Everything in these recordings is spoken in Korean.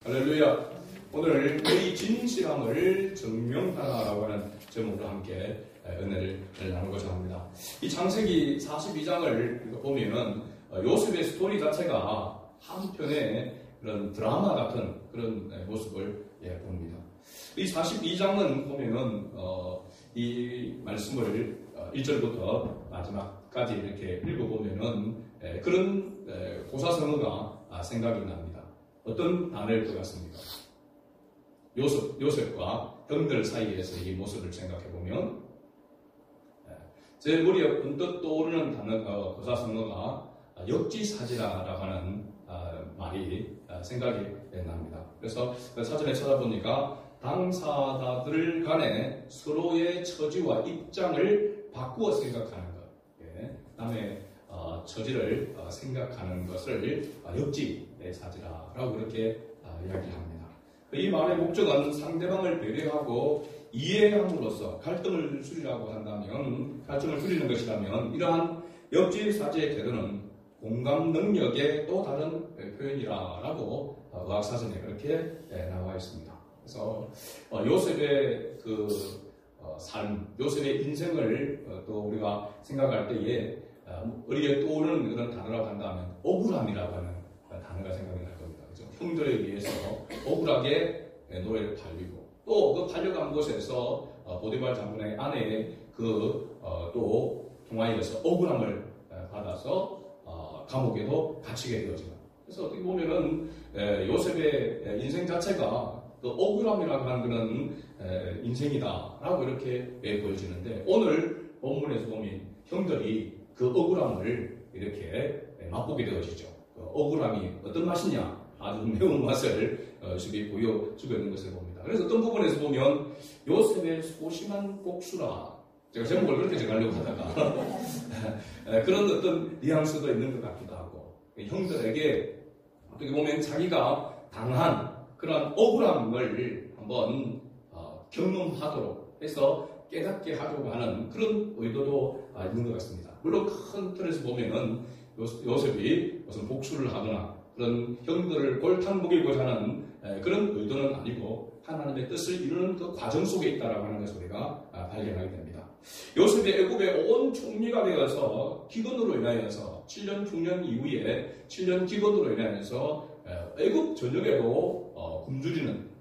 할렐루야. 오늘 너희 진실함을 증명하라고 하는 제목으로 함께 은혜를 나누고자 합니다. 이 창세기 42장을 보면은 요셉의 스토리 자체가 한편의 그런 드라마 같은 그런 모습을 봅니다. 이 42장은 보면은 이 말씀을 1절부터 마지막까지 이렇게 읽어보면은 그런 고사성어가 생각이 납니다. 어떤 단어일 것 같습니까? 요셉과 형들 사이에서 이 모습을 생각해보면 제 머리에 언뜻 떠오르는 단어, 고사성어가 역지사지라라고 하는 말이 생각이 납니다. 그래서 사전에 찾아보니까 당사자들 간에 서로의 처지와 입장을 바꾸어 생각하는 것, 남의 처지를 생각하는 것을 역지사지라라고 그렇게 이야기합니다. 이 말의 목적은 상대방을 배려하고 이해함으로써 갈등을 줄이는 것이라면 이러한 역지사지의 태도는 공감 능력의 또 다른 표현이라고 의학사전에 그렇게 나와 있습니다. 그래서 요셉의 삶, 요셉의 인생을 또 우리가 생각할 때에 우리에 떠오르는 그런 단어라고 한다면 억울함이라고 하는 단어가 생각이 날 겁니다. 그렇죠? 형들에 의해서 억울하게 노예를 팔리고 또 그 팔려간 곳에서 보디발 장군의 아내의 또 통화에서 억울함을 받아서 감옥에도 갇히게 되어집니다. 그래서 어떻게 보면은 요셉의 인생 자체가 그 억울함이라고 하는 그런 인생이다라고 이렇게 보여지는데 오늘 본문에서 보면 형들이 그 억울함을 이렇게 맛보게 되어지죠. 그 억울함이 어떤 맛이냐? 아주 매운 맛을 주게 보여주고 있는 것을 봅니다. 그래서 어떤 부분에서 보면 요셉의 소심한 복수라 제가 제목을 그렇게 정하려고 하다가 그런 어떤 뉘앙스도 있는 것 같기도 하고 형들에게 어떻게 보면 자기가 당한 그런 억울함을 한번 경험하도록 해서 깨닫게 하려고 하는 그런 의도도 있는 것 같습니다. 물론 큰 틀에서 보면은 요셉이 무슨 복수를 하거나 그런 형들을 골탕 먹이고자 하는 그런 의도는 아니고 하나님의 뜻을 이루는 그 과정 속에 있다라고 하는 것을 우리가 발견하게 됩니다. 요셉이 애굽의 온 총리가 되어서 기근으로 인하여서 7년 흉년 이후에 7년 기근으로 인하여서 애굽 전역에도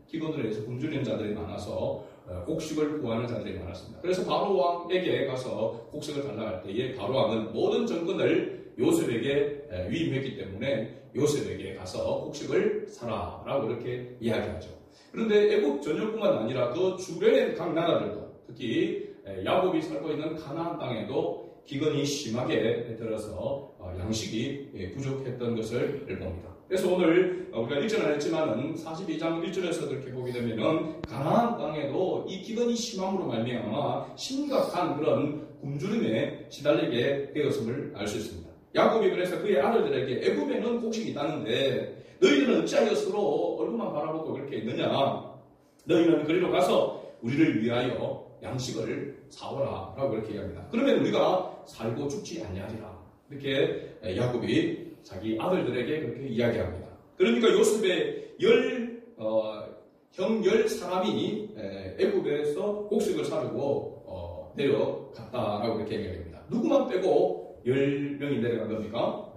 기근으로 인해서 굶주리는 자들이 많아서 곡식을 구하는 자들이 많았습니다. 그래서 바로 왕에게 가서 곡식을 달라고 할 때에 바로 왕은 모든 정권을 요셉에게 위임했기 때문에 요셉에게 가서 곡식을 사라라고 이렇게 이야기하죠. 그런데 애굽 전역뿐만 아니라 그 주변의 각 나라들도 특히 야곱이 살고 있는 가나안 땅에도 기근이 심하게 들어서 양식이 부족했던 것을 봅니다. 그래서 오늘 우리가 읽지는 않았지만은 42장 1절에서 그렇게 보게 되면은 가나안 땅에도 이 기근이 심함으로 말미암아 심각한 그런 굶주림에 시달리게 되었음을 알 수 있습니다. 야곱이 그래서 그의 아들들에게 애굽에는 곡식이 있다는데 너희들은 어찌하여 서로 얼굴만 바라보고 그렇게 있느냐? 너희는 그리로 가서 우리를 위하여 양식을 사오라 라고 그렇게 이야기합니다. 그러면 우리가 살고 죽지 아니하리라 이렇게 야곱이 자기 아들들에게 그렇게 이야기합니다. 그러니까 요셉의 형 10사람이 애굽에서 곡식을 사려고 내려갔다라고 이렇게 얘기합니다. 누구만 빼고 10명이 내려간 겁니까?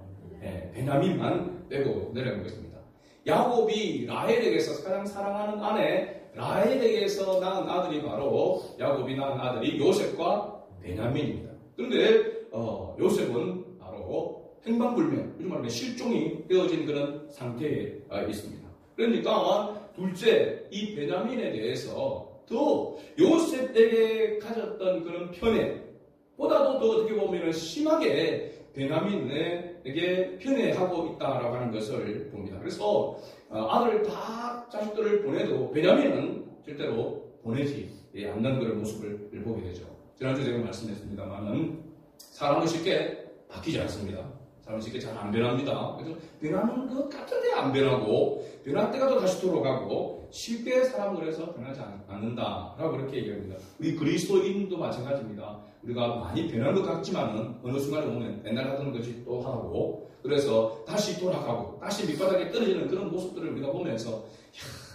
베냐민만 빼고 내려간 것입니다. 야곱이 라헬에게서 가장 사랑하는 아내 라헬에게서 낳은 아들이 바로 야곱이 낳은 아들이 요셉과 베냐민입니다. 그런데 요셉은 바로 행방불명, 요즘 말하면 실종이 되어진 그런 상태에 있습니다. 그러니까 둘째, 이 베냐민에 대해서 더 요셉에게 가졌던 그런 편애보다도 더 어떻게 보면 심하게 베냐민에게 편애하고 있다라고 하는 것을 봅니다. 그래서 아들 다 자식들을 보내도 베냐민은 절대로 보내지 않는 그런 모습을 보게 되죠. 지난주에 제가 말씀했습니다만은 사람은 쉽게 바뀌지 않습니다. 사람은 쉽게 잘 안 변합니다. 그래서 변하는 것 같은데 안 변하고 변할 때가 또 다시 돌아가고 쉽게 사람을 해서 변하지 않는다라고 그렇게 얘기합니다. 우리 그리스도인도 마찬가지입니다. 우리가 많이 변한 것 같지만은 어느 순간에 보면 옛날 하던 것이 또 하고 그래서 다시 돌아가고 다시 밑바닥에 떨어지는 그런 모습들을 우리가 보면서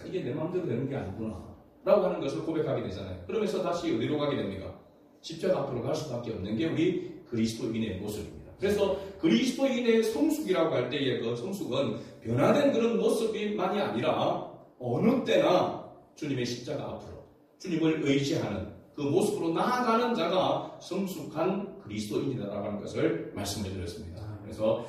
이게 내 마음대로 되는 게 아니구나 라고 하는 것을 고백하게 되잖아요. 그러면서 다시 어디로 가게 됩니까? 십자가 앞으로 갈 수밖에 없는 게 우리 그리스도인의 모습입니다. 그래서 그리스도인의 성숙이라고 할 때의 그 성숙은 변화된 그런 모습이만이 아니라 어느 때나 주님의 십자가 앞으로 주님을 의지하는 그 모습으로 나아가는 자가 성숙한 그리스도인이다라고 하는 것을 말씀을 드렸습니다. 그래서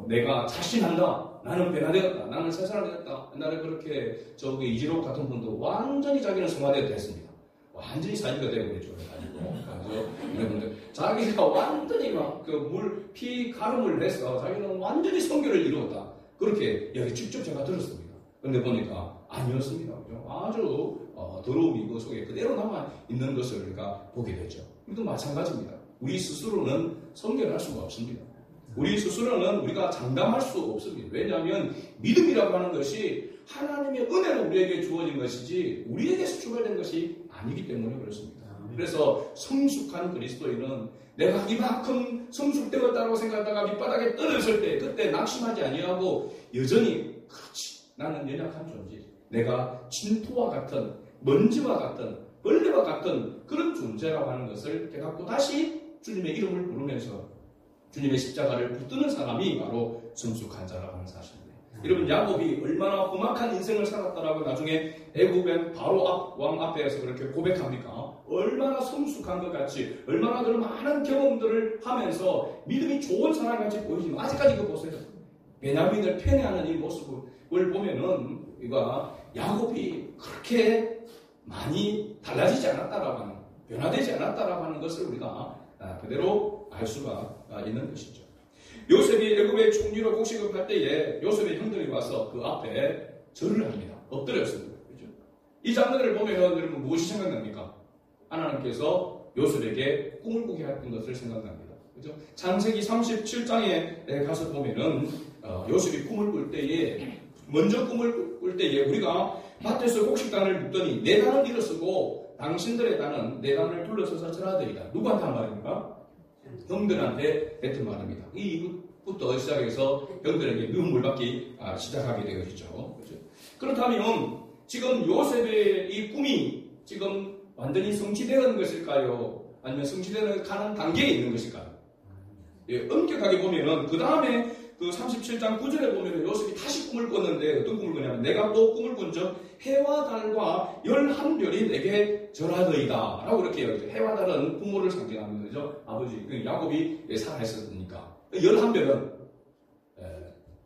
내가 자신한다, 나는 변화되었다, 나는 새 사람이 되었다, 나는 그렇게 저기 이지록 같은 분도 완전히 자기는 성화되어 됐습니다. 완전히 사지가 되어버리죠. 그래서 여러분들 자기가 완전히 막 그 피 가름을 해서 자기는 완전히 성결을 이루었다. 그렇게 여기 직접 제가 들었습니다. 그런데 보니까 아니었습니다. 그죠? 아주 더러움이 그 속에 그대로 남아 있는 것을 우리가 보게 되죠. 이것도 마찬가지입니다. 우리 스스로는 성결할 수가 없습니다. 우리 스스로는 우리가 장담할 수 없습니다. 왜냐하면 믿음이라고 하는 것이 하나님의 은혜로 우리에게 주어진 것이지 우리에게서 출발된 것이 아니기 때문에 그렇습니다. 그래서 성숙한 그리스도인은 내가 이만큼 성숙되었다고 생각하다가 밑바닥에 떨어졌을 때 그때 낙심하지 아니하고 여전히 그렇지, 나는 연약한 존재, 내가 진토와 같은 먼지와 같은 벌레와 같은 그런 존재라고 하는 것을 깨닫고 다시 주님의 이름을 부르면서 주님의 십자가를 붙드는 사람이 바로 성숙한 자라고 하는 사실입니다. 여러분, 야곱이 얼마나 험악한 인생을 살았다라고 나중에 애굽의 바로 왕 앞에서 그렇게 고백합니까? 얼마나 성숙한 것 같이, 얼마나 그런 많은 경험들을 하면서 믿음이 좋은 사람같이 보이지만 아직까지 그 보세요. 베냐민을 편애하는 이 모습을 보면은 이거 야곱이 그렇게 많이 달라지지 않았다라고 하는, 변화되지 않았다라고 하는 것을 우리가 그대로 알 수가 있는 것이죠. 요셉이 애굽의 총리로 곡식을 할 때에 요셉의 형들이 와서 그 앞에 절을 합니다. 엎드렸습니다. 그렇죠? 이 장면을 보면 여러분 무엇이 생각납니까? 하나님께서 요셉에게 꿈을 꾸게 했던 것을 생각납니다. 그렇죠? 창세기 37장에 가서 보면은 요셉이 꿈을 꿀 때에 먼저 꿈을 꿀 때에 우리가 밭에서 곡식단을 묶더니 내 단을 일어서고 당신들의 단은 내 단을 둘러서서 절하더이다. 누구한테 한 말입니까? 형들한테 뱉은 말입니다. 이부터 시작해서 형들에게 미운 물받기 시작하게 되어지죠. 그렇다면 지금 요셉의 이 꿈이 지금 완전히 성취되는 것일까요? 아니면 성취되는 가는 단계에 있는 것일까요? 예, 엄격하게 보면은 그 다음에 그 37장 9절에 보면은 요셉이 다시 꿈을 꿨는데 어떤 꿈을 꿨냐면 내가 또 꿈을 꾼적 해와 달과 11별이 내게 절하더이다 라고 그렇게 해요. 해와 달은 부모를 상징하는 거죠. 아버지 야곱이 살아있었으니까 11별은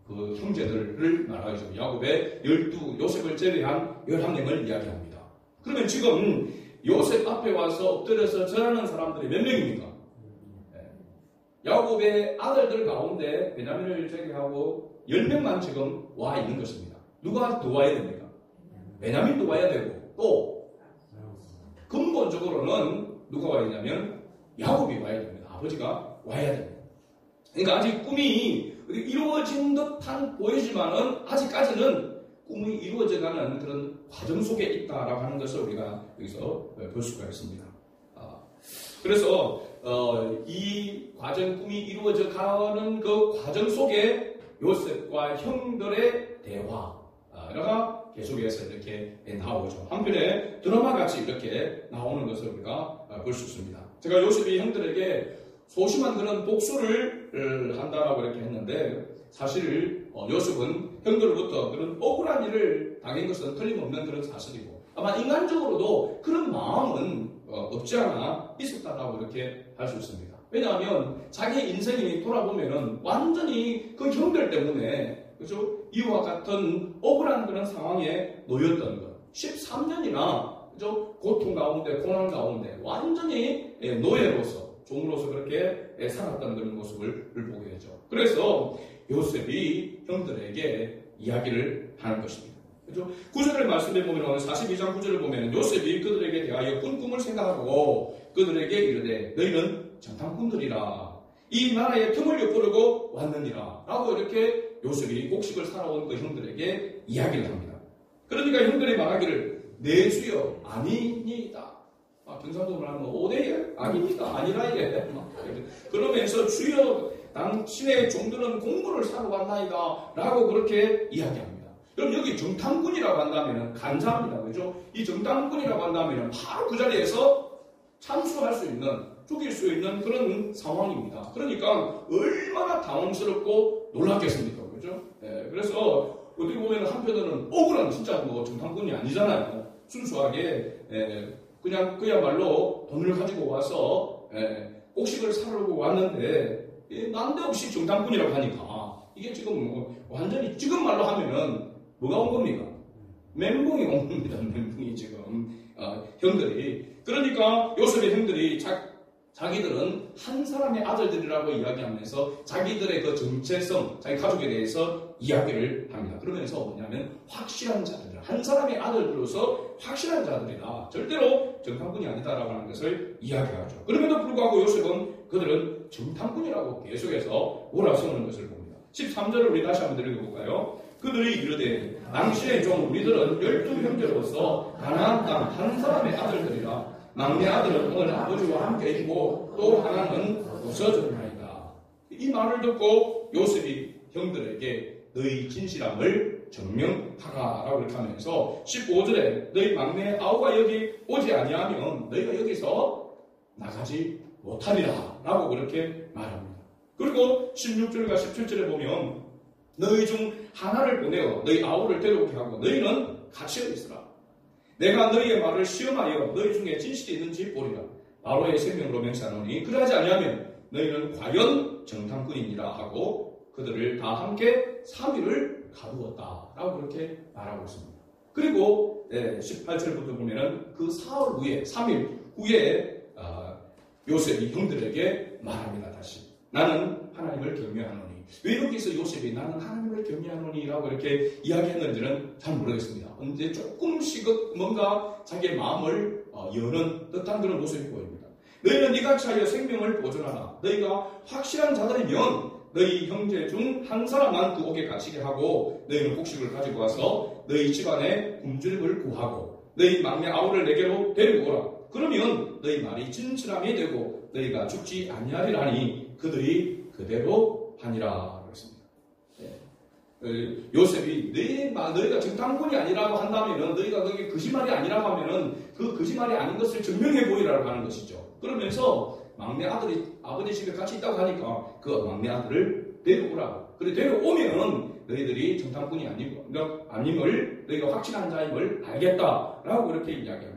그 형제들을 말하죠. 야곱의 12 요셉을 제외한 11명을 이야기합니다. 그러면 지금 요셉 앞에 와서 엎드려서 절하는 사람들이 몇 명입니까? 야곱의 아들들 가운데 베냐민을 제외하고 10명만 지금 와 있는 것입니다. 누가 더 와야 됩니까? 베냐민도 와야 되고 또 근본적으로는 누가 와야 되냐면 야곱이 와야 됩니다. 아버지가 와야 됩니다. 그러니까 아직 꿈이 이루어진 듯한 보이지만은 아직까지는 꿈이 이루어져가는 그런 과정 속에 있다라고 하는 것을 우리가 여기서 볼 수가 있습니다. 그래서 이 과정, 꿈이 이루어져 가는 그 과정 속에 요셉과 형들의 대화가 계속해서 이렇게 나오죠. 한편에 드라마같이 이렇게 나오는 것을 우리가 볼 수 있습니다. 제가 요셉이 형들에게 소심한 그런 복수를 한다라고 이렇게 했는데 사실 요셉은 형들로부터 그런 억울한 일을 당한 것은 틀림없는 그런 사실이고 아마 인간적으로도 그런 마음은 없지 않아 있었다라고 이렇게 할 수 있습니다. 왜냐하면 자기 인생이 돌아보면은 완전히 그 형들 때문에 그죠? 이와 같은 억울한 그런 상황에 놓였던 것. 13년이나 그죠? 고통 가운데 고난 가운데 완전히 노예로서 종으로서 그렇게 살았던 그런 모습을 보게 되죠. 그래서 요셉이 형들에게 이야기를 하는 것입니다. 그죠? 9절을 말씀해 보면 오늘 42장 9절을 보면 요셉이 그들에게 대하여 꾼 꿈을 생각하고 그들에게 이르되 너희는 정탐꾼들이라 이 나라의 틈을 엿보려고 왔느니라 라고 이렇게 요셉이 곡식을 살아온 그 형들에게 이야기를 합니다. 그러니까 형들이 말하기를 내 주여 아니니이다. 경상도로 하면 오대예 아닙니다. 아니라 예. 그러면서 주여 당신의 종들은 공물을 사러 왔나이다 라고 그렇게 이야기합니다. 그럼 여기 정탐꾼이라고 한다면 간사입니다. 그죠? 이 정탐꾼이라고 한다면 바로 그 자리에서 참수할 수 있는, 죽일 수 있는 그런 상황입니다. 그러니까 얼마나 당황스럽고 놀랐겠습니까? 그죠? 예, 그래서 어떻게 보면 한편으로는 억울한 진짜 뭐 정탐꾼이 아니잖아요. 순수하게 그냥 그야말로 돈을 가지고 와서 곡식을 사려고 왔는데 난데없이 정탐꾼이라고 하니까 이게 지금 뭐 완전히 지금 말로 하면은 뭐가 온 겁니까? 멘붕이 온 겁니다. 멘붕이 지금 형들이. 그러니까 요셉의 형들이 자기들은 한 사람의 아들들이라고 이야기하면서 자기들의 그 정체성, 자기 가족에 대해서 이야기를 합니다. 그러면서 뭐냐면 확실한 자들, 한 사람의 아들들로서 확실한 자들이다. 절대로 정탐꾼이 아니다라고 하는 것을 이야기하죠. 그럼에도 불구하고 요셉은 그들은 정탐꾼이라고 계속해서 몰아세우는 것을 봅니다. 13절을 우리 다시 한번 읽어볼까요? 그들이 이르되 당시에 좀 우리들은 12형제로서 가나안 땅 한 사람의 아들들이라. 막내 아들은 오늘 아버지와 함께 있고 또 하나는 없어졌나이다. 이 말을 듣고 요셉이 형들에게 너희 진실함을 증명하라라고 이렇게 하면서 15절에 너희 막내 아우가 여기 오지 아니하면 너희가 여기서 나가지 못하리라 라고 그렇게 말합니다. 그리고 16절과 17절에 보면 너희 중 하나를 보내어 너희 아우를 데려오게 하고 너희는 같이 있으라. 내가 너희의 말을 시험하여 너희 중에 진실이 있는지 보리라. 바로의 생명으로 맹세하노니 그러하지 아니하면 너희는 과연 정탐꾼이니라 하고 그들을 다 함께 3일을 가두었다 라고 그렇게 말하고 있습니다. 그리고 18절부터 보면은 그 사흘 후에 3일 후에 요셉이 형들에게 말합니다. 다시 나는 하나님을 경외하노니. 왜 여기서 요셉이 나는 하나님을 경외하노니 라고 이렇게 이야기했는지는 잘 모르겠습니다. 언제 조금씩 뭔가 자기의 마음을 여는 듯한 그런 모습이 보입니다. 너희는 이같이 하여 생명을 보존하라. 너희가 확실한 자들이면 너희 형제 중 한 사람만 그 옥에 갇히게 하고 너희는 곡식을 가지고 와서 너희 집안에 굶주림을 구하고 너희 막내 아우를 내게로 데리고 오라. 그러면 너희 말이 진실함이 되고 너희가 죽지 아니하리라니 그들이 그대로 하니라 그랬습니다. 요셉이 너희가 정탐꾼이 아니라고 한다면은 너희가 그게 거짓말이 아니라고 하면은 그 거짓말이 아닌 것을 증명해 보이라고 하는 것이죠. 그러면서 막내 아들이 아버지 집에 같이 있다고 하니까 그 막내 아들을 데려오라. 그래 데려오면 너희들이 정탐꾼이 아님을 너희가 확신한 자임을 알겠다라고 그렇게 이야기합니다.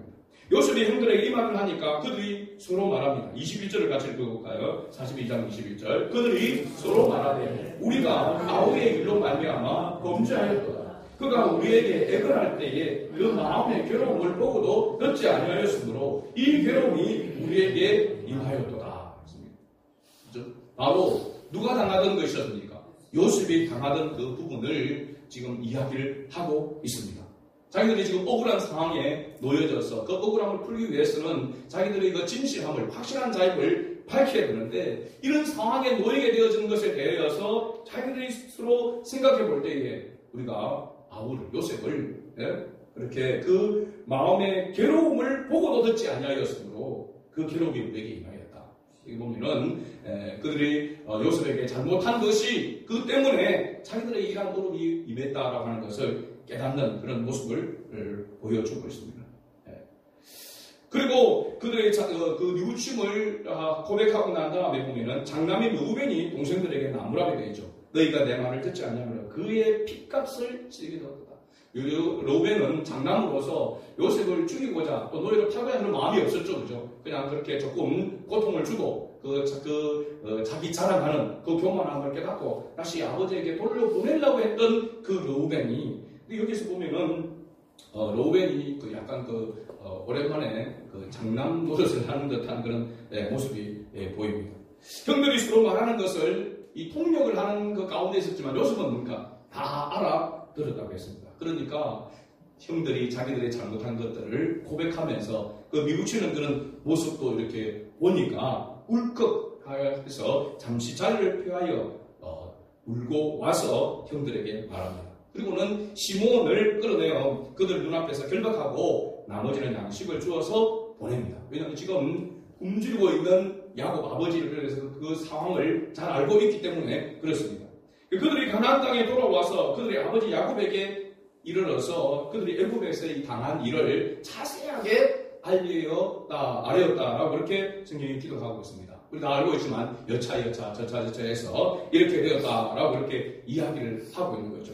요셉이 형들에게 이 말을 하니까 그들이 서로 말합니다. 21절을 같이 읽어볼까요? 42장 21절. 그들이 서로 말하되 우리가 아우의 일로 말미암아 범죄하였도다. 그가 우리에게 애근할 때에 그 마음의 괴로움을 보고도 듣지 아니하였으므로 이 괴로움이 우리에게 임하였도다. 바로 누가 당하던 것이었습니까? 요셉이 당하던 그 부분을 지금 이야기를 하고 있습니다. 자기들이 지금 억울한 상황에 놓여져서 그 억울함을 풀기 위해서는 자기들의 그 진실함을, 확실한 자임을 밝혀야 되는데 이런 상황에 놓이게 되어진 것에 대해서 자기들이 스스로 생각해 볼 때에 우리가 아우를, 요셉을 그렇게 그 마음의 괴로움을 보고도 듣지 아니하였으므로 그 괴로움이 우리에게 임하였다. 여기 보면은 그들이 요셉에게 잘못한 것이 그 때문에 자기들의 이러한 어려움이 임했다라고 하는 것을 깨닫는 그런 모습을 보여주고 있습니다. 그리고 그들의 그 뉘우침을 고백하고 난 다음에 보면은 장남인 루벤이 동생들에게 나무라게 되죠. 너희가 내 말을 듣지 않냐면 그의 핏값을 치게 되었다. 루벤은 장남으로서 요셉을 죽이고자 또 노예로 팔아야 하는 마음이 없었죠. 그죠? 그냥 그렇게 조금 고통을 주고 자기 자랑하는 그 교만함을 깨닫고 다시 아버지에게 돌려보내려고 했던 그 루벤이 여기서 보면은 로벤이 약간 오랜만에 장남 노릇을 하는 듯한 그런 모습이 보입니다. 형들이 서로 말하는 것을 이 통역을 하는 그 가운데 있었지만 요셉은 뭔가 다 알아들었다고 했습니다. 그러니까 형들이 자기들의 잘못한 것들을 고백하면서 그 미우치는 그런 모습도 이렇게 보니까 울컥해서 잠시 자리를 피하여 울고 와서 형들에게 말합니다. 그리고는 시몬을 끌어내어 그들 눈앞에서 결박하고 나머지는 양식을 주어서 보냅니다. 왜냐하면 지금 굶주리고 있는 야곱 아버지를 그래서 그 상황을 잘 알고 있기 때문에 그렇습니다. 그들이 가나안 땅에 돌아와서 그들의 아버지 야곱에게 이르러서 그들이 애굽에서 이 당한 일을 자세하게 알렸다라고 그렇게 성경이 기록하고 있습니다. 우리 다 알고 있지만 여차 저차해서 이렇게 되었다라고 이렇게 이야기를 하고 있는 거죠.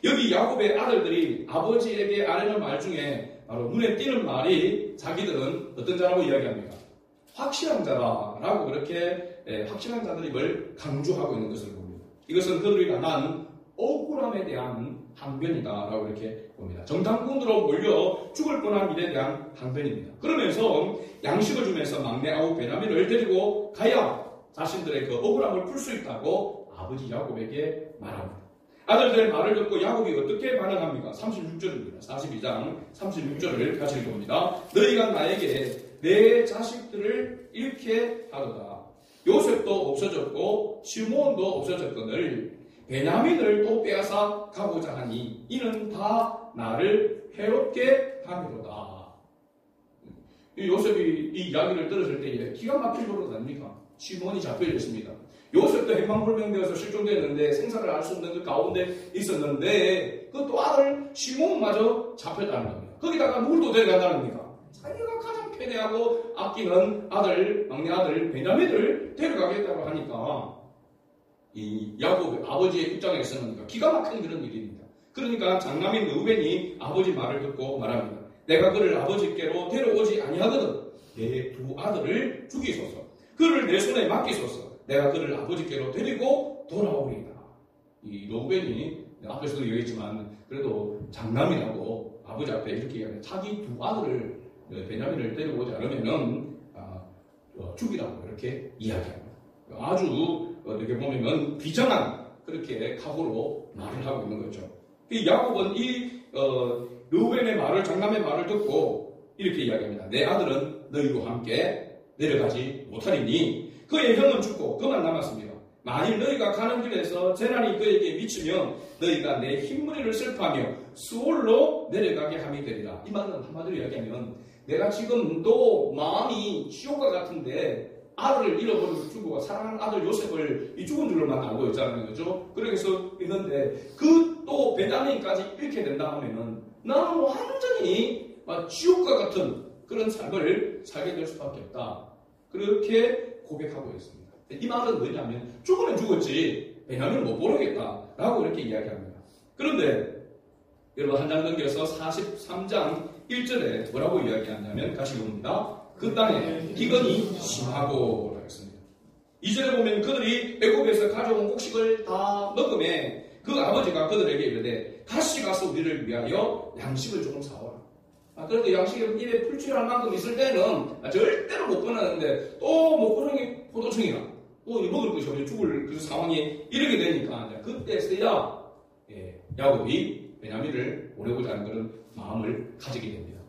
여기 야곱의 아들들이 아버지에게 아뢰는 말 중에 바로 눈에 띄는 말이 자기들은 어떤 자라고 이야기합니까? 확실한 자라라고 그렇게 확실한 자들임을 강조하고 있는 것을 봅니다. 이것은 그들이 당한 억울함에 대한 항변이다라고 이렇게 봅니다. 정탐꾼으로 몰려 죽을 뻔한 일에 대한 항변입니다. 그러면서 양식을 주면서 막내 아우 베냐민을 데리고 가야 자신들의 그 억울함을 풀 수 있다고 아버지 야곱에게 말합니다. 아들들의 말을 듣고 야곱이 어떻게 반응합니까? 36절입니다. 42장 36절을 같이 읽어봅니다. 너희가 나에게 내 자식들을 잃게 하도다. 요셉도 없어졌고 시므온도 없어졌거늘 베냐민을 또 빼앗아 가고자 하니 이는 다 나를 해롭게 함이로다. 요셉이 이 이야기를 들었을 때 기가 막힐 노릇 아닙니까? 시므온이 잡혀있습니다. 요셉도 행방불명되어서 실종됐는데 생사를 알 수 없는 그 가운데 있었는데 그 또 아들 시므온마저 잡혔다는 겁니다. 거기다가 누굴 또 데려간다는 겁니까? 자기가 가장 편애하고 아끼는 아들, 막내 아들 베냐민을 데려가겠다고 하니까 이 야곱 아버지의 입장에서는 기가 막힌 그런 일입니다. 그러니까 장남인 르우벤이 아버지 말을 듣고 말합니다. 내가 그를 아버지께로 데려오지 아니하거든 내 두 아들을 죽이소서. 그를 내 손에 맡기소서. 내가 그를 아버지께로 데리고 돌아오리다. 이 르우벤이 앞에서도 얘기했지만 그래도 장남이라고 아버지 앞에 이렇게 얘기하면 자기 두 아들을 베냐민을 데려오지 않으면은 죽이라고 이렇게 이야기합니다. 아주 어떻게 보면 비정한 그렇게 각오로 말을 하고 있는 거죠. 야곱은 이 르우벤의 말을 장남의 말을 듣고 이렇게 이야기합니다. 내 아들은 너희와 함께 내려가지 못하리니 그의 형은 죽고 그만 남았습니다. 만일 너희가 가는 길에서 재난이 그에게 미치면 너희가 내 흰무리를 슬퍼하며 수월로 내려가게 함이 되리라. 이 말은 한마디로 이야기하면 내가 지금도 마음이 지옥과 같은데 아들을 잃어버리고 죽고 사랑하는 아들 요셉을 이 죽은 줄로만 알고 있자는 거죠. 그래서 있는데 그 또 베냐민까지 잃게 된다 하면은 나는 완전히 지옥과 같은 그런 삶을 살게 될 수밖에 없다. 그렇게 고백하고 있습니다. 이 말은 뭐냐면 죽으면 죽었지 베냐민을 못 보내겠다라고 이렇게 이야기합니다. 그런데 여러분 한 장 넘겨서 43장 1절에 뭐라고 이야기하냐면 같이 봅니다. 그 땅에 기근이 심하고 했습니다. 2절에 보면 그들이 애굽에서 가져온 곡식을 다 먹음에 그 아버지가 그들에게 이르되 다시 가서 우리를 위하여 양식을 조금 사오라. 그런데 양식이 입에 풀칠할 만큼 있을 때는 절대로 못 꺼내는데 또 먹고서니 포도청이나 또 먹을 것이 없이 죽을 그 상황이 이르게 되니까 그때서야 야곱이 베냐민을 보내고자 하는 그런 마음을 가지게 됩니다.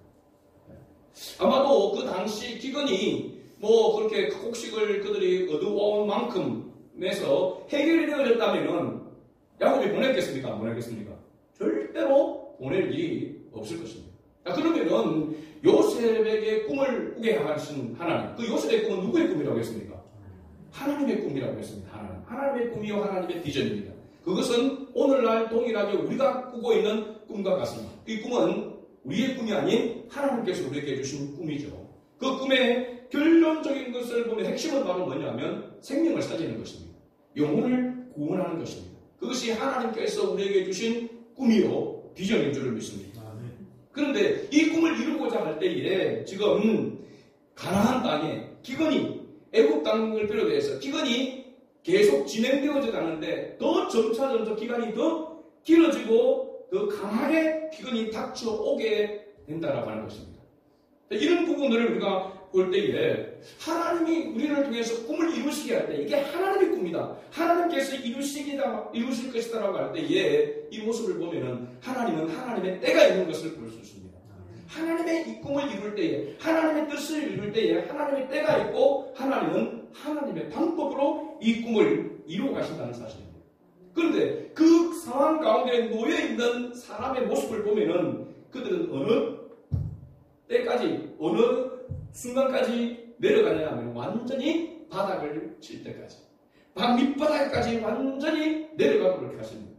아마도 그 당시 기근이 그렇게 곡식을 그들이 얻어온 만큼에서 해결이 되어졌다면은 야곱이 보냈겠습니까? 안 보냈겠습니까? 절대로 보낼 일이 없을 것입니다. 그러면은 요셉에게 꿈을 꾸게 하신 하나님, 그 요셉의 꿈은 누구의 꿈이라고 했습니까? 하나님의 꿈이라고 했습니다. 하나님의 꿈이요 하나님의 비전입니다. 그것은 오늘날 동일하게 우리가 꾸고 있는 꿈과 같습니다. 이 꿈은 우리의 꿈이 아닌 하나님께서 우리에게 주신 꿈이죠. 그 꿈의 결론적인 것을 보면 핵심은 바로 뭐냐면 생명을 살리는 것입니다. 영혼을 구원하는 것입니다. 그것이 하나님께서 우리에게 주신 꿈이요 비전인 줄을 믿습니다. 그런데 이 꿈을 이루고자 할 때에 지금 가나안 땅에 기근이 애굽 땅을 비롯해서 기근이 계속 진행되어져 가는데 더 점차 기간이 더 길어지고 더 강하게 기근이 닥쳐오게 된다라고 하는 것입니다. 이런 부분들을 우리가 볼 때에 하나님이 우리를 통해서 꿈을 이루시게 할 때 이게 하나님의 꿈이다. 하나님께서 이루실 것이다라고 할 때에 이 모습을 보면은 하나님은 하나님의 때가 있는 것을 볼 수 있습니다. 하나님의 이 꿈을 이룰 때에 하나님의 뜻을 이룰 때에 하나님의 때가 있고 하나님은 하나님의 방법으로 이 꿈을 이루어 가신다는 사실입니다. 그런데 그 상황 가운데 놓여있는 사람의 모습을 보면은 그들은 어느 때까지 어느 순간까지 내려가냐 하면 완전히 바닥을 칠 때까지 밑바닥까지 완전히 내려가도록 하십니다.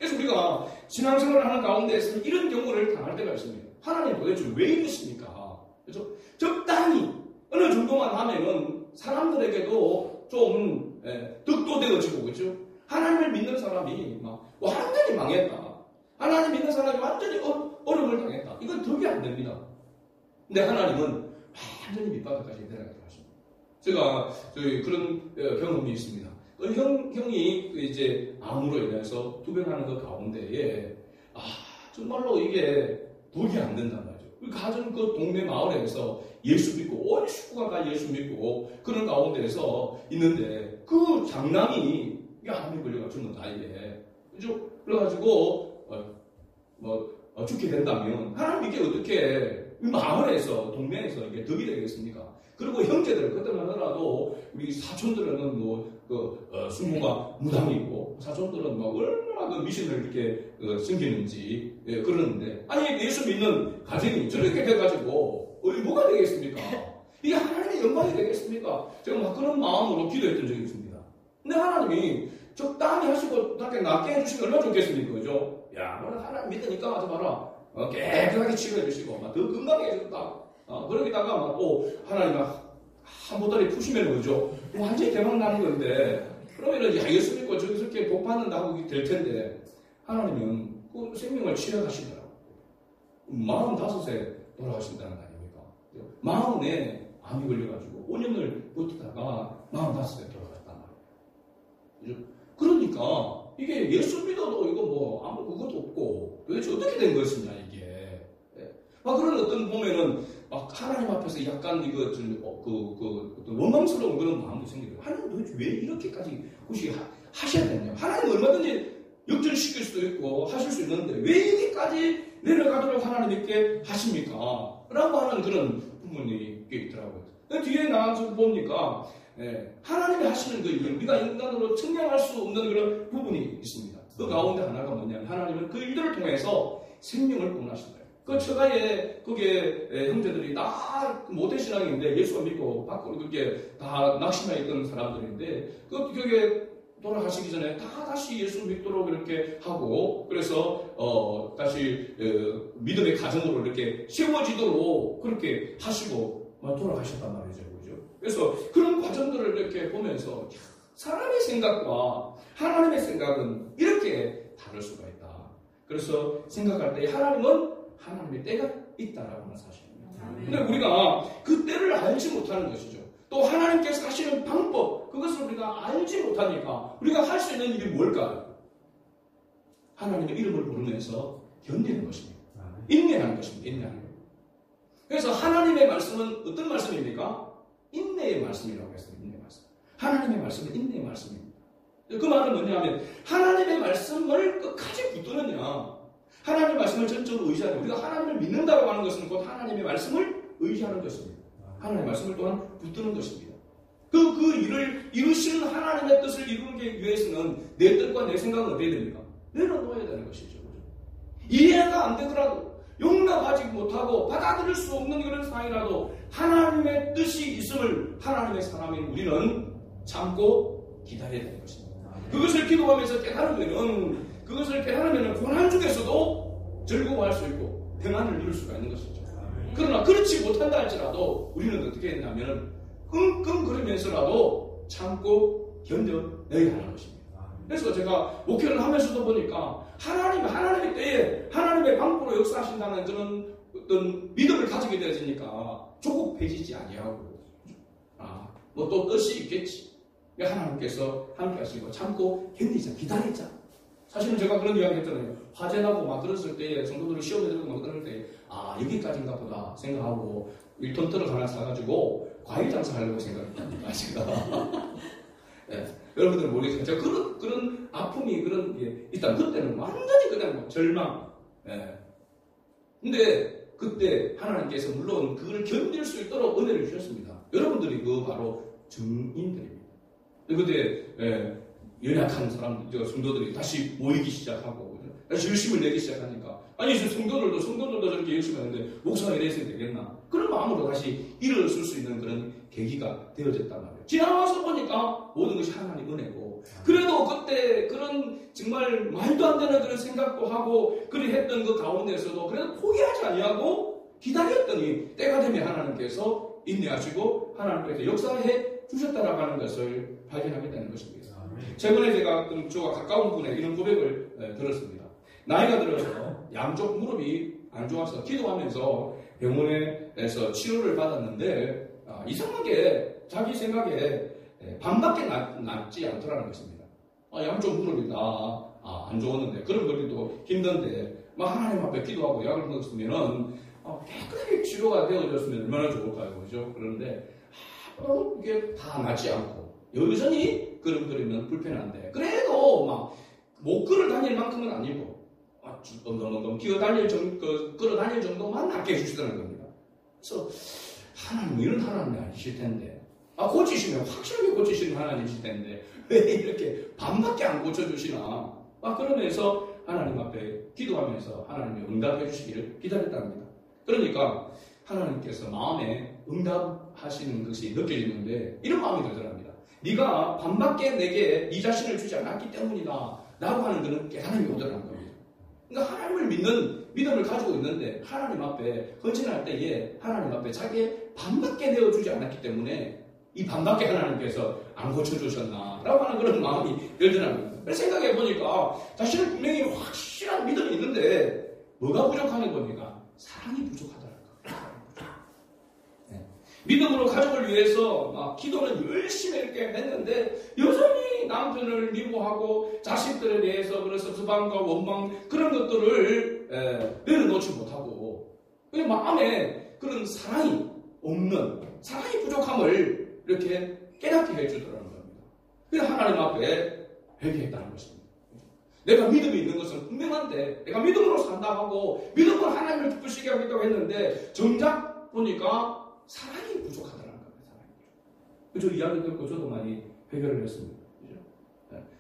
그래서 우리가 신앙생활을 하는 가운데에서 이런 경우를 당할 때가 있습니다. 하나님 도대체 왜 이러십니까? 그렇죠? 적당히 어느 정도만 하면은 사람들에게도 좀 덕도 되어지고, 그렇죠? 하나님을 믿는 사람이 막 완전히 망했다. 하나님 믿는 사람이 완전히 어려움을 당했다. 이건 덕이 안 됩니다. 근데 하나님은 완전히 밑바닥까지 내려가게 하십니다. 제가 그런 경험이 있습니다. 형이 이제 암으로 인해서 투병하는 그 가운데에 정말로 이게 덕이 안 된단 말이죠. 가정 그 동네 마을에서 예수 믿고 온 식구가 다 예수 믿고 그런 가운데에서 있는데 그 장남이 암에 걸려가 죽는 나이에, 그죠? 그래가지고 죽게 된다면 하나님 이게 어떻게 마을에서 동네에서 이게 덕이 되겠습니까? 그리고 형제들 그때만 하더라도 우리 사촌들은 숙모가 무당이고 사촌들은 얼마나 그 미신을 이렇게 숨기는지 그러는데, 아니 예수 믿는 가정이 저렇게 돼가지고 뭐가 되겠습니까? 이게 하나님의 영광이 되겠습니까? 제가 막 그런 마음으로 기도했던 적이 있습니다. 근데 하나님이 적당히 하시고 그렇게 낫게 해주시면 얼마나 좋겠습니까? 그죠? 야, 너는 하나님 믿으니까 하지 마라. 깨끗하게 치료해 주시고 더 건강해 해준다. 그러기다가 막 또 하나님 한 보따리 푸시면 그죠? 완전히 대박 나는 건데, 그러면은 예수 믿고 저렇게 복 받는다고 될 텐데, 하나님은 그 생명을 치료하시더라고요. 45세 돌아가신다는 거 아닙니까? 40에 암이 걸려가지고 5년을 버티다가 45세 돌아갔단 말이에요. 그러니까 이게 예수 믿어도 이거 뭐 아무 그것도 없고 도대체 어떻게 된 것이냐 이게. 막 그런 어떤 보면은 막 하나님 앞에서 약간 이거 어떤 원망스러운 그런 마음도 생기고, 하나님 도대체 왜 이렇게까지 혹시 하셔야 되냐? 하나님 얼마든지 역전시킬 수도 있고 하실 수 있는데 왜 여기까지 내려가도록 하나님께 하십니까? 라고 하는 그런 부분이 꽤 있더라고요. 뒤에 나와서 보니까 하나님이 하시는 그 우리가 인간으로 측량할 수 없는 그런 부분이 있습니다. 그 가운데 하나가 뭐냐면 하나님은 그 일들을 통해서 생명을 구원하신 거예요. 그 처가에 그게 형제들이 다 모태 신앙인데 예수가 믿고 밖으로 그게 다 낙심해 있던 사람들인데 그게 돌아가시기 전에 다시 예수 믿도록 이렇게 하고, 그래서 다시 믿음의 가정으로 이렇게 세워지도록 그렇게 하시고 돌아가셨단 말이죠, 그죠? 그래서 그런 과정들을 이렇게 보면서 사람의 생각과 하나님의 생각은 이렇게 다를 수가 있다. 그래서 생각할 때 하나님은 하나님의 때가 있다라고 하는 사실입니다. 근데 우리가 그 때를 알지 못하는 것이죠. 또 하나님께서 하시는 방법, 그것을 우리가 알지 못하니까 우리가 할 수 있는 일이 뭘까요? 하나님의 이름을 부르면서 견디는 것입니다. 인내하는 것입니다. 인내하는 것. 그래서 하나님의 말씀은 어떤 말씀입니까? 인내의 말씀이라고 했습니다. 인내의 말씀. 하나님의 말씀은 인내의 말씀입니다. 그 말은 뭐냐면 하나님의 말씀을 끝까지 붙드느냐, 하나님의 말씀을 전적으로 의지하는, 우리가 하나님을 믿는다고 하는 것은 곧 하나님의 말씀을 의지하는 것입니다. 하나님의 말씀을 또한 붙드는 것입니다. 그 일을 이루시는 하나님의 뜻을 이루기 위해서는 내 뜻과 내 생각은 어떻게 됩니까? 내려놓아야 되는 것이죠. 이해가 안 되더라도, 용납하지 못하고 받아들일 수 없는 그런 상황이라도 하나님의 뜻이 있음을 하나님의 사람인 우리는 참고 기다려야 되는 것입니다. 그것을 기도하면서 깨달으면, 그것을 깨달으면 고난 중에서도 즐거워할 수 있고 평안을 이룰 수가 있는 것이죠. 그러나 그렇지 못한다 할지라도 우리는 어떻게 했냐면 끙끙거리면서라도 참고 견뎌내야 하는 것입니다. 그래서 제가 목회를 하면서도 보니까 하나님의 때에 하나님의 방법으로 역사하신다는 그런 어떤 믿음을 가지게 되어지니까 조급해지지 아니하고, 뭐 또 뜻이 있겠지. 하나님께서 함께 하시고 참고 견디자, 기다리자. 사실은 제가 그런 이야기 했잖아요. 화재 나고 막 그랬을 때, 성도들을 시험에 들고 막 그럴 때, 여기까지인가 보다 생각하고 1톤 트럭 하나 사가지고 과일 장사하려고 생각했답니다. 제가. 여러분들은 모르겠어요. 제가 그런 아픔이 그런 게 일단 그때는 완전히 그냥 절망. 근데 그때 하나님께서 물론 그걸 견딜 수 있도록 은혜를 주셨습니다. 여러분들이 그 바로 증인들입니다. 그때 연약한 사람들, 성도들이 다시 모이기 시작하고 열심을 내기 시작하니까 아니 성도들도 저렇게 열심히 하는데 목사가 이래서 되겠나? 그런 마음으로 다시 일어설 수 있는 그런 계기가 되어졌단 말이에요. 지나와서 보니까 모든 것이 하나님 은혜고 그래도 그때 그런 정말 말도 안 되는 그런 생각도 하고 그리 했던 그 가운데서도 그래도 포기하지 아니하고 기다렸더니 때가 되면 하나님께서 인내하시고 하나님께서 역사해 주셨다라고 하는 것을 발견하게 되는 것입니다. 최근에 제가 저와 가까운 분의 이런 고백을 들었습니다. 나이가 들어서 양쪽 무릎이 안 좋아서 기도하면서 병원에서 치료를 받았는데 이상하게 자기 생각에 반밖에 낫지 않더라는 것입니다. 양쪽 무릎이 다 안 좋았는데 그런 거리도 힘든데 막 하나님 앞에 기도하고 약을 먹었으면은 깨끗하게 치료가 되어졌으면 얼마나 좋을까요? 그죠? 그런데 이게 다 낫지 않고 여전히 그런 거리는 불편한데 그래도 막 못 걸어 다닐 만큼은 아니고 엉덩 기어 다닐 걸어 다닐 정도만 낫게 해주시더라는 겁니다. 그래서 하나님 이런 하나님이 아니실 텐데 고치시면 확실하게 고치시는 하나님이실 텐데 왜 이렇게 반밖에 안 고쳐주시나 그러면서 하나님 앞에 기도하면서 하나님이 응답해 주시기를 기다렸답니다. 그러니까 하나님께서 마음에 응답하시는 것이 느껴지는데 이런 마음이 들더랍니다. 네가 반밖에 내게 네 자신을 주지 않았기 때문이다 라고 하는 것은 깨달음이 오더라는 겁니다. 그러니까 하나님을 믿는 믿음을 가지고 있는데 하나님 앞에 헌신할 때에 하나님 앞에 자기의 반밖에 내어주지 않았기 때문에 이 반밖에 하나님께서 안 고쳐주셨나 라고 하는 그런 마음이 들더라는 겁니다. 생각해 보니까 자신은 분명히 확실한 믿음이 있는데 뭐가 부족하는 겁니까? 사랑이 부족하더라고요. 믿음으로 가족을 위해서 기도는 열심히 이렇게 했는데 여전히 남편을 미워하고 자식들에 대해서 그래서 주방과 원망 그런 것들을 내려놓지 못하고 마음에 그런 사랑이 없는 사랑이 부족함을 이렇게 깨닫게 해주더라는 겁니다. 그래서 하나님 앞에 회개했다는 것입니다. 내가 믿음이 있는 것은 분명한데 내가 믿음으로 산다 하고 믿음으로 하나님을 기쁘시게 하겠다고 했는데 정작 보니까 사랑이 부족하더라는 겁니다. 저 이야기 듣고 저도 많이 해결을 했습니다. 그죠?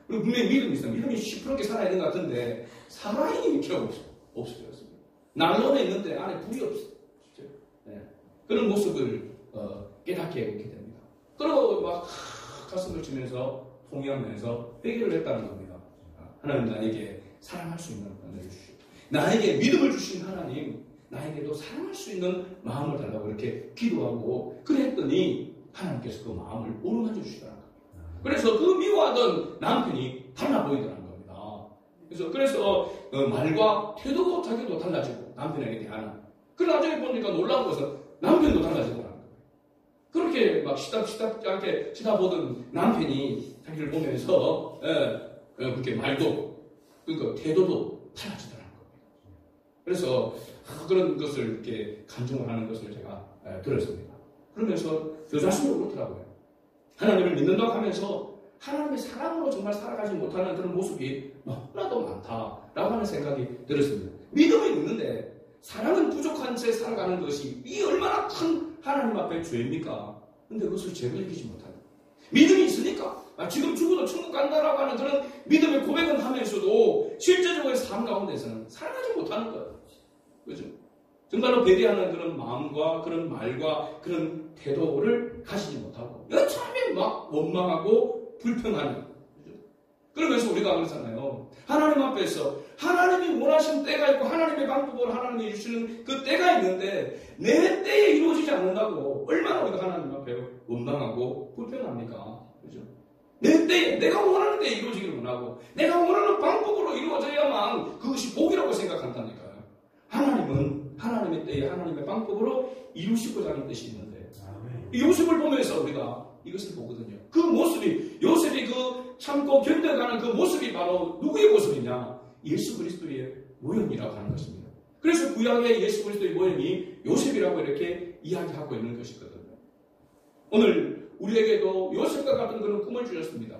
그리고 분명히 믿음이 있어요. 믿음이 시퍼렇게 살아야 되는 것 같은데 사랑이 필요가 없어졌습니다. 난로에 있는데 안에 불이 없어요. 그런 모습을 깨닫게 했게 됩니다. 그리고 막 가슴을 치면서 통회하면서 회개를 했다는 겁니다. 하나님 나에게 사랑할 수 있는 은혜를 주시오. 나에게 믿음을 주신 하나님 나에게도 사랑할 수 있는 마음을 달라고 이렇게 기도하고 그랬더니 하나님께서 그 마음을 오르만져 주시더라는 겁니다. 그래서 그 미워하던 남편이 달라 보이더라는 겁니다. 그래서 말과 태도도 자기도 달라지고 남편에게 대하는 그 나중에 보니까 놀라운 것은 남편도 달라지더라는 거예요. 그렇게 막 시답시답 치다보던 남편이 자기를 보면서 그렇게 말도 그러니까 태도도 달라지더라는 겁니다. 그래서 그런 것을 이렇게 간증을 하는 것을 제가 들었습니다. 그러면서 저 자신도 그렇더라고요. 하나님을 믿는다고 하면서 하나님의 사랑으로 정말 살아가지 못하는 그런 모습이 너무나도 많다라고 하는 생각이 들었습니다. 믿음이 있는데 사랑은 부족한 채 살아가는 것이 이 얼마나 큰 하나님 앞에 죄입니까? 근데 그것을 제거시키지 못하는 믿음이 있으니까 지금 죽어도 천국 간다라고 하는 그런 믿음의 고백은 하면서도 실제적으로 삶 가운데서는 살아가지 못하는 거예요. 그죠? 정말로 배려하는 그런 마음과 그런 말과 그런 태도를 가지지 못하고 여차하면 막 원망하고 불평하는 그죠? 그러면서 우리가 그러잖아요. 하나님 앞에서 하나님이 원하시는 때가 있고 하나님의 방법으로 하나님이 주시는 그 때가 있는데 내 때에 이루어지지 않는다고 얼마나 우리가 하나님 앞에 원망하고 불평합니까? 그죠? 내 때에 내가 원하는 때에 이루어지기를 원하고 내가 원하는 방법으로 이루어져야만 그것이 복이라고 생각한다니까요. 하나님은 하나님의 때에 하나님의 방법으로 이루시고자 하는 뜻이 있는데 요셉을 보면서 우리가 이것을 보거든요. 그 모습이 요셉이 그 참고 견뎌가는 그 모습이 바로 누구의 모습이냐? 예수 그리스도의 모형이라고 하는 것입니다. 그래서 구약의 예수 그리스도의 모형이 요셉이라고 이렇게 이야기하고 있는 것이거든요. 오늘 우리에게도 요셉과 같은 그런 꿈을 주셨습니다.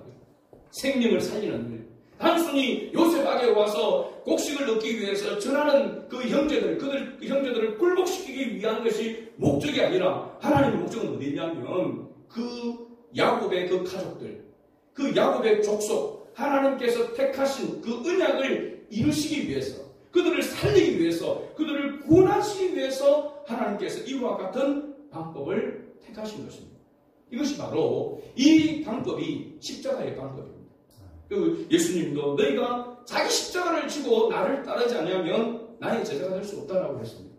생명을 살리는 일. 단순히 요셉에게 와서 곡식을 얻기 위해서 전하는 그 형제들, 그 형제들을 굴복시키기 위한 것이 목적이 아니라 하나님의 목적은 어디냐면 그 야곱의 그 가족들, 그 야곱의 족속, 하나님께서 택하신 그 언약을 이루시기 위해서, 그들을 살리기 위해서, 그들을 구원하시기 위해서 하나님께서 이와 같은 방법을 택하신 것입니다. 이것이 바로 이 방법이 십자가의 방법입니다. 그 예수님도 너희가 자기 십자가를 지고 나를 따르지 않으면 나의 제자가 될 수 없다라고 했습니다.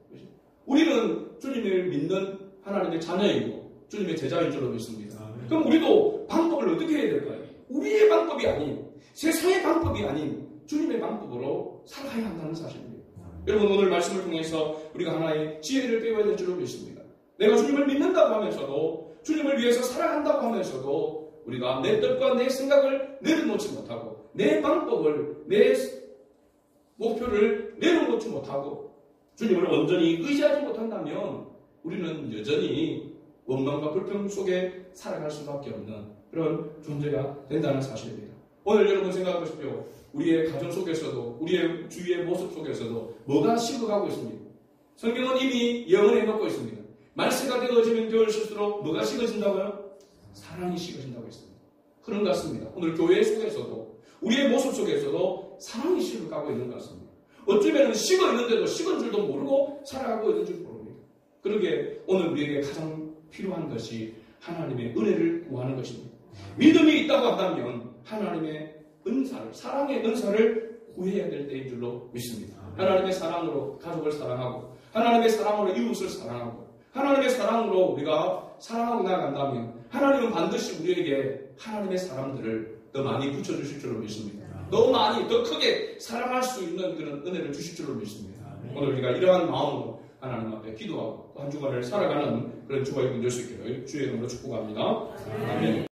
우리는 주님을 믿는 하나님의 자녀이고 주님의 제자인 줄로 믿습니다. 그럼 우리도 방법을 어떻게 해야 될까요? 우리의 방법이 아닌, 세상의 방법이 아닌 주님의 방법으로 살아가야 한다는 사실입니다. 여러분, 오늘 말씀을 통해서 우리가 하나의 지혜를 배워야 될 줄로 믿습니다. 내가 주님을 믿는다고 하면서도, 주님을 위해서 살아간다고 하면서도 우리가 내 뜻과 내 생각을 내려놓지 못하고, 내 방법을, 내 목표를 내려놓지 못하고 주님을 온전히 의지하지 못한다면 우리는 여전히 원망과 불평 속에 살아갈 수밖에 없는 그런 존재가 된다는 사실입니다. 오늘 여러분 생각해 보십시오. 우리의 가정 속에서도, 우리의 주위의 모습 속에서도 뭐가 식어가고 있습니까? 성경은 이미 예언해 놓고 있습니다. 말세가 되어지면 되어질수록 뭐가 식어진다고요? 사랑이 식어진다고 했습니다. 그런 것 같습니다. 오늘 교회 속에서도, 우리의 모습 속에서도 사랑이 식어가고 있는 것 같습니다. 어쩌면 식어 있는데도 식은 줄도 모르고 살아가고 있는 줄 모릅니다. 그러게 오늘 우리에게 가장 필요한 것이 하나님의 은혜를 구하는 것입니다. 믿음이 있다고 한다면 하나님의 은사를, 사랑의 은사를 구해야 될 때인 줄로 믿습니다. 하나님의 사랑으로 가족을 사랑하고, 하나님의 사랑으로 이웃을 사랑하고, 하나님의 사랑으로 우리가 사랑하고 나아간다면 하나님은 반드시 우리에게 하나님의 사람들을 더 많이 붙여주실 줄로 믿습니다. 더 많이, 더 크게 사랑할 수 있는 그런 은혜를 주실 줄로 믿습니다. 오늘 우리가 이러한 마음으로 하나님 앞에 기도하고 한 주간을 살아가는 그런 주가 될 수 있기를 주의 이름으로 축복합니다. 아멘.